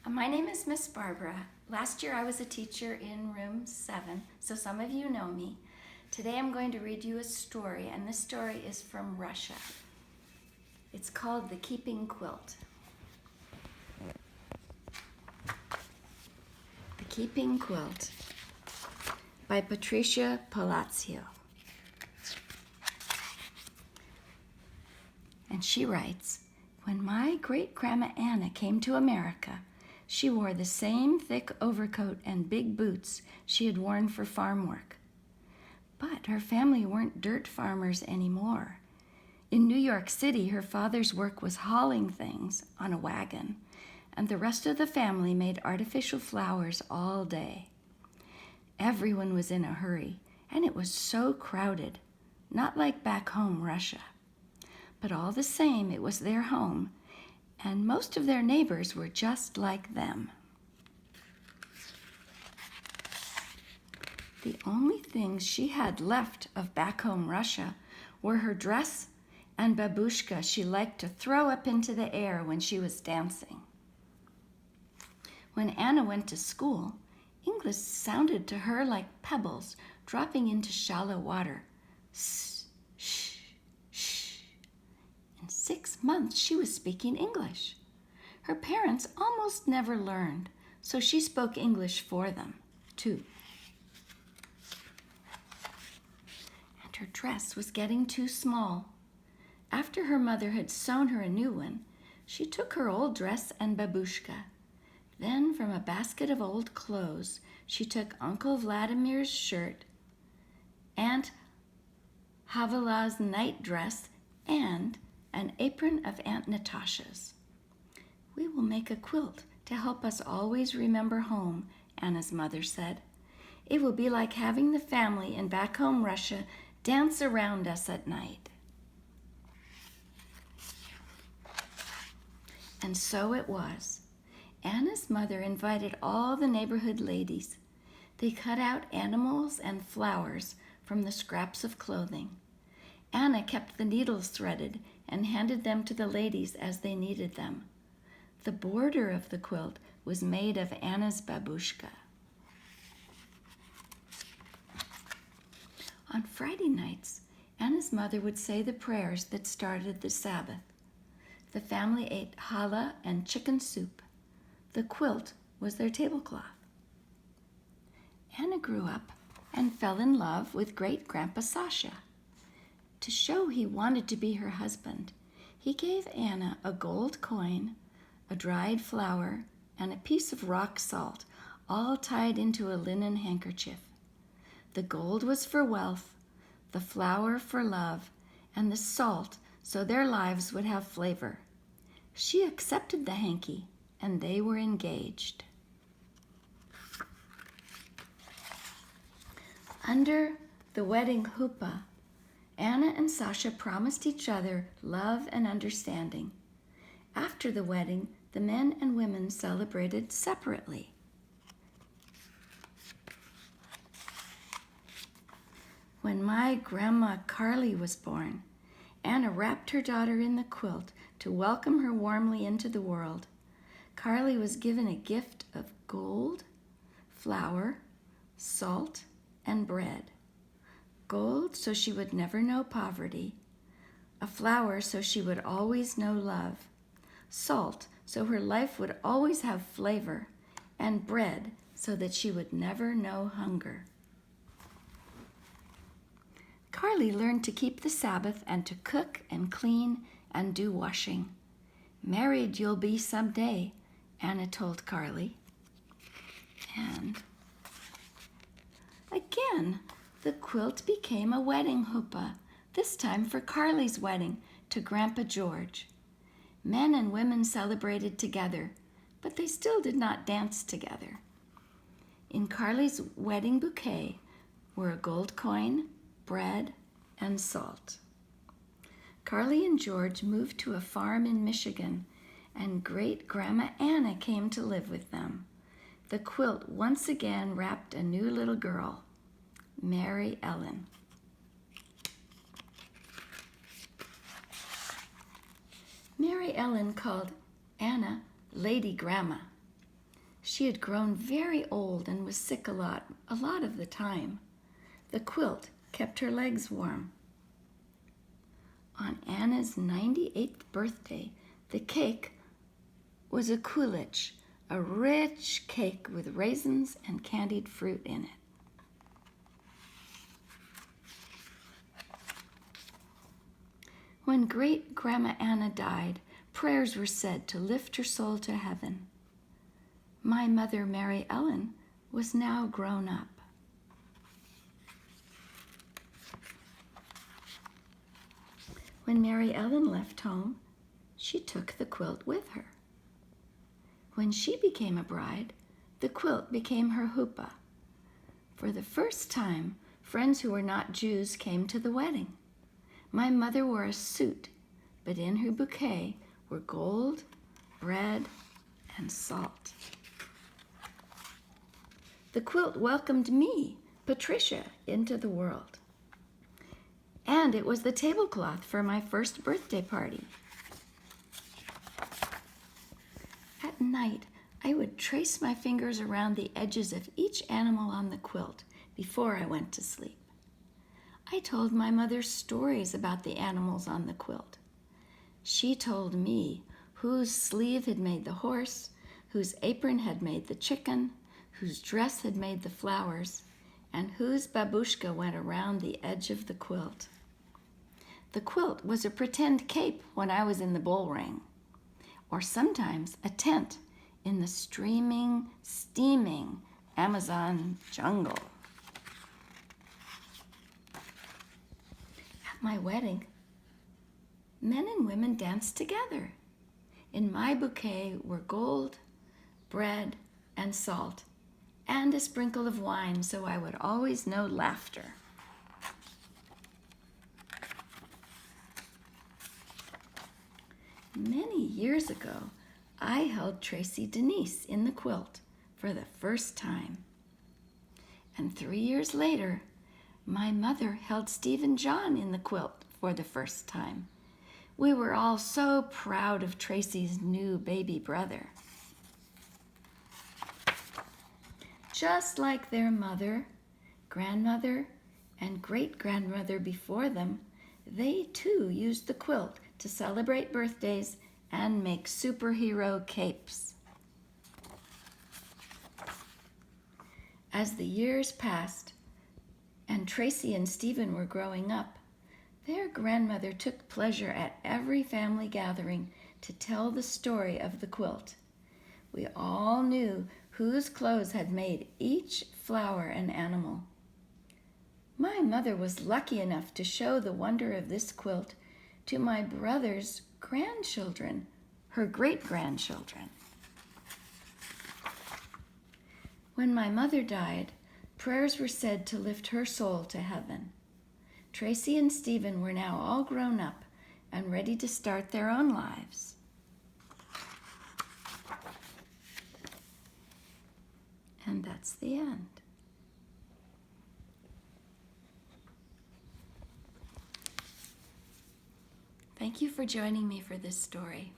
My name is Miss Barbara. Last year I was a teacher in room 7, so some of you know me. Today I'm going to read you a story, and this story is from Russia. It's called The Keeping Quilt. The Keeping Quilt by Patricia Palacio. And she writes, "When my great-grandma Anna came to America, she wore the same thick overcoat and big boots she had worn for farm work. But her family weren't dirt farmers anymore. In New York City, her father's work was hauling things on a wagon, and the rest of the family made artificial flowers all day. Everyone was in a hurry, and it was so crowded, not like back home Russia. But all the same, it was their home, and most of their neighbors were just like them. The only things she had left of back home Russia were her dress and babushka she liked to throw up into the air when she was dancing. When Anna went to school, English sounded to her like pebbles dropping into shallow water. Shh, shh, shh. In 6 months, she was speaking English. Her parents almost never learned, so she spoke English for them, too. And her dress was getting too small. After her mother had sewn her a new one, she took her old dress and babushka. Then from a basket of old clothes, she took Uncle Vladimir's shirt, Aunt Havela's night dress, and an apron of Aunt Natasha's. "We will make a quilt to help us always remember home," Anna's mother said. "It will be like having the family in back home Russia dance around us at night." And so it was. Anna's mother invited all the neighborhood ladies. They cut out animals and flowers from the scraps of clothing. Anna kept the needles threaded and handed them to the ladies as they needed them. The border of the quilt was made of Anna's babushka. On Friday nights, Anna's mother would say the prayers that started the Sabbath. The family ate challah and chicken soup. The quilt was their tablecloth. Anna grew up and fell in love with great-grandpa Sasha. To show he wanted to be her husband, he gave Anna a gold coin, a dried flower, and a piece of rock salt, all tied into a linen handkerchief. The gold was for wealth, the flower for love, and the salt so their lives would have flavor. She accepted the hanky, and they were engaged. Under the wedding huppah, Anna and Sasha promised each other love and understanding. After the wedding, the men and women celebrated separately. When my grandma Carly was born, Anna wrapped her daughter in the quilt to welcome her warmly into the world. Carly was given a gift of gold, flour, salt, and bread. Gold so she would never know poverty, a flower so she would always know love, salt so her life would always have flavor, and bread so that she would never know hunger. Carly learned to keep the Sabbath and to cook and clean and do washing. "Married you'll be someday," Anna told Carly. And again, the quilt became a wedding huppah, this time for Carly's wedding to Grandpa George. Men and women celebrated together, but they still did not dance together. In Carly's wedding bouquet were a gold coin, bread, and salt. Carly and George moved to a farm in Michigan, and great-grandma Anna came to live with them. The quilt once again wrapped a new little girl, Mary Ellen. Mary Ellen called Anna Lady Grandma. She had grown very old and was sick a lot of the time. The quilt kept her legs warm. On Anna's 98th birthday, the cake was a kulich, a rich cake with raisins and candied fruit in it. When Great-Grandma Anna died, prayers were said to lift her soul to heaven. My mother, Mary Ellen, was now grown up. When Mary Ellen left home, she took the quilt with her. When she became a bride, the quilt became her huppah. For the first time, friends who were not Jews came to the wedding. My mother wore a suit, but in her bouquet were gold, bread, and salt. The quilt welcomed me, Patricia, into the world. And it was the tablecloth for my first birthday party. At night, I would trace my fingers around the edges of each animal on the quilt before I went to sleep. I told my mother stories about the animals on the quilt. She told me whose sleeve had made the horse, whose apron had made the chicken, whose dress had made the flowers, and whose babushka went around the edge of the quilt. The quilt was a pretend cape when I was in the bull ring, or sometimes a tent in the streaming, steaming Amazon jungle. At my wedding, men and women danced together. In my bouquet were gold, bread, and salt, and a sprinkle of wine, so I would always know laughter. Many years ago, I held Tracy Denise in the quilt for the first time. And 3 years later, my mother held Stephen John in the quilt for the first time. We were all so proud of Tracy's new baby brother. Just like their mother, grandmother, and great-grandmother before them, they too used the quilt to celebrate birthdays and make superhero capes. As the years passed and Tracy and Stephen were growing up, their grandmother took pleasure at every family gathering to tell the story of the quilt. We all knew whose clothes had made each flower and animal. My mother was lucky enough to show the wonder of this quilt to my brother's grandchildren, her great-grandchildren. When my mother died, prayers were said to lift her soul to heaven. Tracy and Stephen were now all grown up and ready to start their own lives. And that's the end. Thank you for joining me for this story.